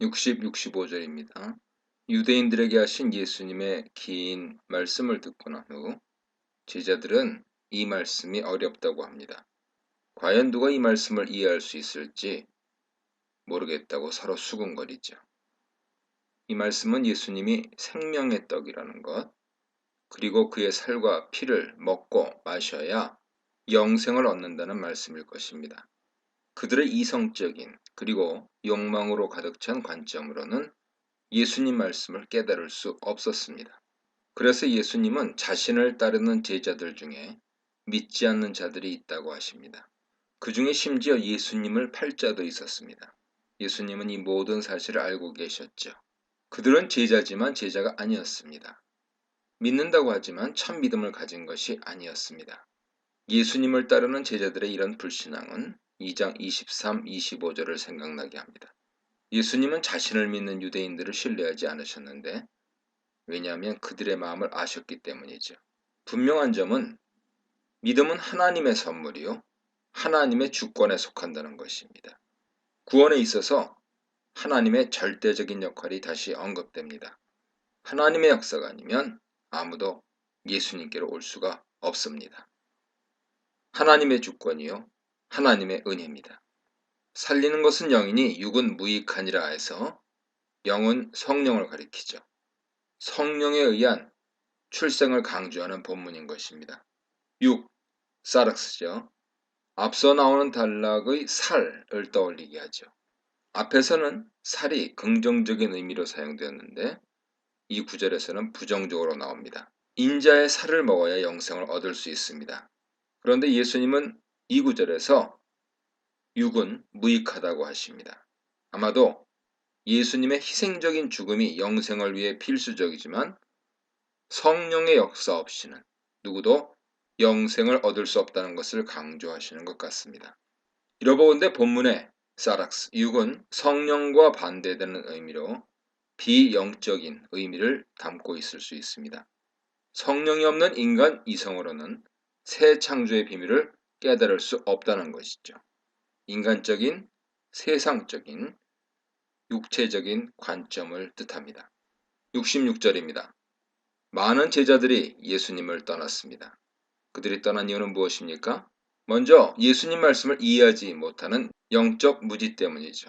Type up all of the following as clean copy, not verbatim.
60, 65절입니다. 유대인들에게 하신 예수님의 긴 말씀을 듣고 난 후 제자들은 이 말씀이 어렵다고 합니다. 과연 누가 이 말씀을 이해할 수 있을지 모르겠다고 서로 수군거리죠. 이 말씀은 예수님이 생명의 떡이라는 것, 그리고 그의 살과 피를 먹고 마셔야 영생을 얻는다는 말씀일 것입니다. 그들의 이성적인 그리고 욕망으로 가득 찬 관점으로는 예수님 말씀을 깨달을 수 없었습니다. 그래서 예수님은 자신을 따르는 제자들 중에 믿지 않는 자들이 있다고 하십니다. 그 중에 심지어 예수님을 팔 자도 있었습니다. 예수님은 이 모든 사실을 알고 계셨죠. 그들은 제자지만 제자가 아니었습니다. 믿는다고 하지만 참 믿음을 가진 것이 아니었습니다. 예수님을 따르는 제자들의 이런 불신앙은 2장 23, 25절을 생각나게 합니다. 예수님은 자신을 믿는 유대인들을 신뢰하지 않으셨는데 왜냐하면 그들의 마음을 아셨기 때문이죠. 분명한 점은 믿음은 하나님의 선물이요 하나님의 주권에 속한다는 것입니다. 구원에 있어서 하나님의 절대적인 역할이 다시 언급됩니다. 하나님의 역사가 아니면 아무도 예수님께로 올 수가 없습니다. 하나님의 주권이요 하나님의 은혜입니다. 살리는 것은 영이니 육은 무익하니라 해서 영은 성령을 가리키죠. 성령에 의한 출생을 강조하는 본문인 것입니다. 6. 사락스죠. 앞서 나오는 단락의 살을 떠올리게 하죠. 앞에서는 살이 긍정적인 의미로 사용되었는데 이 구절에서는 부정적으로 나옵니다. 인자의 살을 먹어야 영생을 얻을 수 있습니다. 그런데 예수님은 이 구절에서 육은 무익하다고 하십니다. 아마도 예수님의 희생적인 죽음이 영생을 위해 필수적이지만 성령의 역사 없이는 누구도 영생을 얻을 수 없다는 것을 강조하시는 것 같습니다. 이러보건대 본문의 사락스, 육은 성령과 반대되는 의미로 비영적인 의미를 담고 있을 수 있습니다. 성령이 없는 인간 이성으로는 새 창조의 비밀을 깨달을 수 없다는 것이죠. 인간적인, 세상적인, 육체적인 관점을 뜻합니다. 66절입니다. 많은 제자들이 예수님을 떠났습니다. 그들이 떠난 이유는 무엇입니까? 먼저 예수님 말씀을 이해하지 못하는 영적 무지 때문이죠.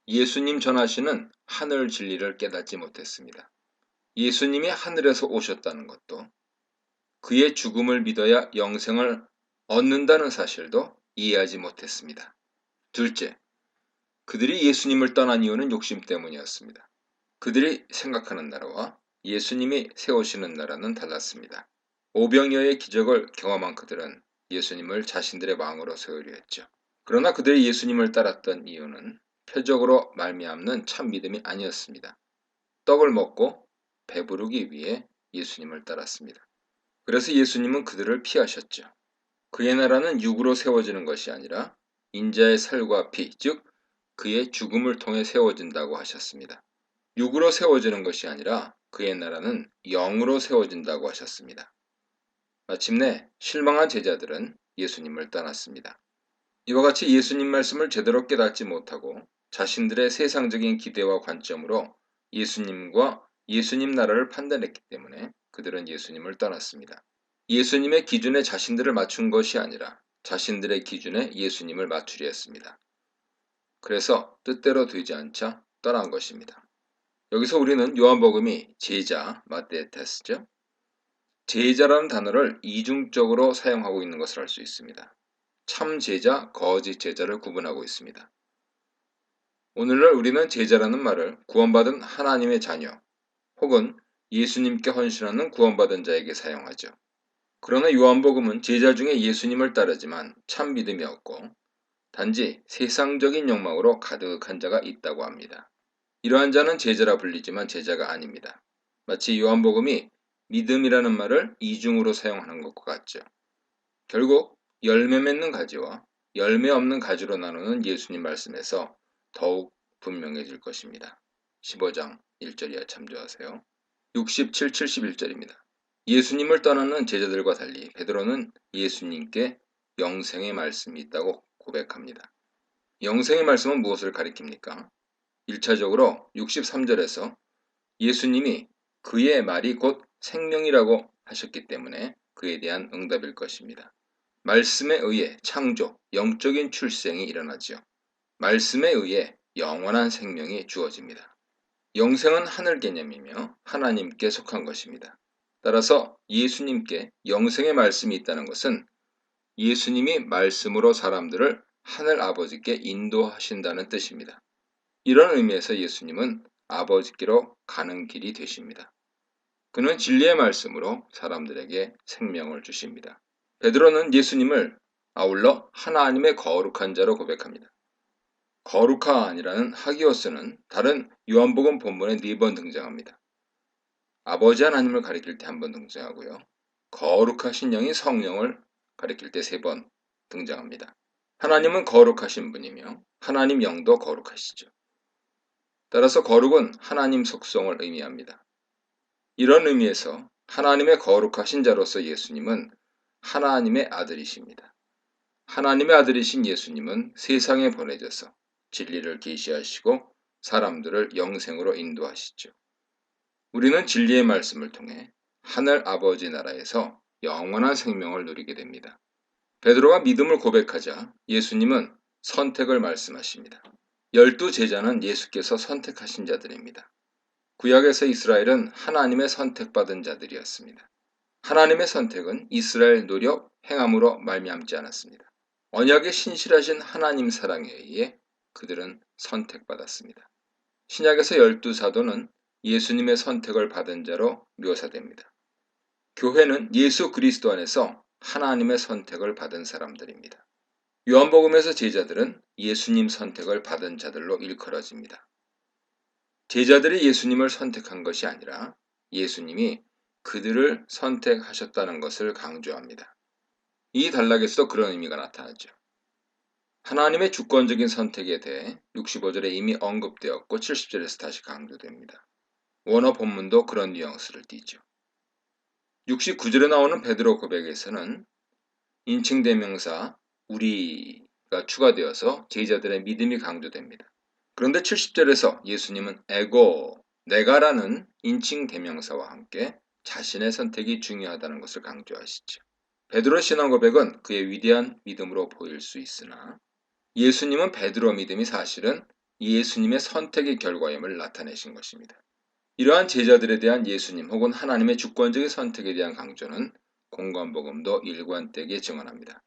예수님 전하시는 하늘 진리를 깨닫지 못했습니다. 예수님이 하늘에서 오셨다는 것도 그의 죽음을 믿어야 영생을 얻는다는 사실도 이해하지 못했습니다. 둘째, 그들이 예수님을 떠난 이유는 욕심 때문이었습니다. 그들이 생각하는 나라와 예수님이 세우시는 나라는 달랐습니다. 오병이어의 기적을 경험한 그들은 예수님을 자신들의 왕으로 세우려 했죠. 그러나 그들이 예수님을 따랐던 이유는 표적으로 말미암는 참 믿음이 아니었습니다. 떡을 먹고 배부르기 위해 예수님을 따랐습니다. 그래서 예수님은 그들을 피하셨죠. 그의 나라는 육으로 세워지는 것이 아니라 인자의 살과 피, 즉 그의 죽음을 통해 세워진다고 하셨습니다. 육으로 세워지는 것이 아니라 그의 나라는 영으로 세워진다고 하셨습니다. 마침내 실망한 제자들은 예수님을 떠났습니다. 이와 같이 예수님 말씀을 제대로 깨닫지 못하고 자신들의 세상적인 기대와 관점으로 예수님과 예수님 나라를 판단했기 때문에 그들은 예수님을 떠났습니다. 예수님의 기준에 자신들을 맞춘 것이 아니라 자신들의 기준에 예수님을 맞추려 했습니다. 그래서 뜻대로 되지 않자 떠난 것입니다. 여기서 우리는 요한복음이 제자, 마테테스죠. 제자라는 단어를 이중적으로 사용하고 있는 것을 알 수 있습니다. 참 제자, 거짓 제자를 구분하고 있습니다. 오늘날 우리는 제자라는 말을 구원받은 하나님의 자녀 혹은 예수님께 헌신하는 구원받은 자에게 사용하죠. 그러나 요한복음은 제자 중에 예수님을 따르지만 참 믿음이 없고 단지 세상적인 욕망으로 가득한 자가 있다고 합니다. 이러한 자는 제자라 불리지만 제자가 아닙니다. 마치 요한복음이 믿음이라는 말을 이중으로 사용하는 것과 같죠. 결국 열매 맺는 가지와 열매 없는 가지로 나누는 예수님 말씀에서 더욱 분명해질 것입니다. 15장 1절 이하 참조하세요. 67, 71절입니다. 예수님을 떠나는 제자들과 달리 베드로는 예수님께 영생의 말씀이 있다고 고백합니다. 영생의 말씀은 무엇을 가리킵니까? 1차적으로 63절에서 예수님이 그의 말이 곧 생명이라고 하셨기 때문에 그에 대한 응답일 것입니다. 말씀에 의해 창조, 영적인 출생이 일어나지요. 말씀에 의해 영원한 생명이 주어집니다. 영생은 하늘 개념이며 하나님께 속한 것입니다. 따라서 예수님께 영생의 말씀이 있다는 것은 예수님이 말씀으로 사람들을 하늘 아버지께 인도하신다는 뜻입니다. 이런 의미에서 예수님은 아버지께로 가는 길이 되십니다. 그는 진리의 말씀으로 사람들에게 생명을 주십니다. 베드로는 예수님을 아울러 하나님의 거룩한 자로 고백합니다. 거룩한이라는 하기오스는 다른 요한복음 본문에 4번 등장합니다. 아버지 하나님을 가리킬 때 1번 등장하고요. 거룩하신 영이 성령을 가리킬 때 3번 등장합니다. 하나님은 거룩하신 분이며 하나님 영도 거룩하시죠. 따라서 거룩은 하나님 속성을 의미합니다. 이런 의미에서 하나님의 거룩하신 자로서 예수님은 하나님의 아들이십니다. 하나님의 아들이신 예수님은 세상에 보내져서 진리를 계시하시고 사람들을 영생으로 인도하시죠. 우리는 진리의 말씀을 통해 하늘 아버지 나라에서 영원한 생명을 누리게 됩니다. 베드로가 믿음을 고백하자 예수님은 선택을 말씀하십니다. 12제자는 예수께서 선택하신 자들입니다. 구약에서 이스라엘은 하나님의 선택받은 자들이었습니다. 하나님의 선택은 이스라엘 노력, 행함으로 말미암지 않았습니다. 언약에 신실하신 하나님 사랑에 의해 그들은 선택받았습니다. 신약에서 12사도는 예수님의 선택을 받은 자로 묘사됩니다. 교회는 예수 그리스도 안에서 하나님의 선택을 받은 사람들입니다. 요한복음에서 제자들은 예수님 선택을 받은 자들로 일컬어집니다. 제자들이 예수님을 선택한 것이 아니라 예수님이 그들을 선택하셨다는 것을 강조합니다. 이 단락에서도 그런 의미가 나타나죠. 하나님의 주권적인 선택에 대해 65절에 이미 언급되었고 70절에서 다시 강조됩니다. 원어 본문도 그런 뉘앙스를 띠죠. 69절에 나오는 베드로 고백에서는 인칭대명사 우리가 추가되어서 제자들의 믿음이 강조됩니다. 그런데 70절에서 예수님은 에고, 내가라는 인칭대명사와 함께 자신의 선택이 중요하다는 것을 강조하시죠. 베드로 신앙 고백은 그의 위대한 믿음으로 보일 수 있으나 예수님은 베드로 믿음이 사실은 예수님의 선택의 결과임을 나타내신 것입니다. 이러한 제자들에 대한 예수님 혹은 하나님의 주권적인 선택에 대한 강조는 공관복음도 일관되게 증언합니다.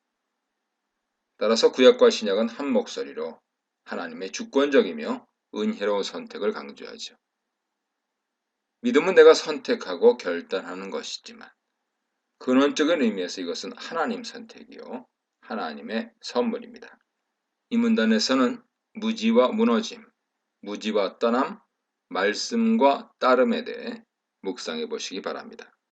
따라서 구약과 신약은 한 목소리로 하나님의 주권적이며 은혜로운 선택을 강조하죠. 믿음은 내가 선택하고 결단하는 것이지만 근원적인 의미에서 이것은 하나님 선택이요 하나님의 선물입니다. 이 문단에서는 무지와 무너짐, 무지와 떠남, 말씀과 따름에 대해 묵상해 보시기 바랍니다.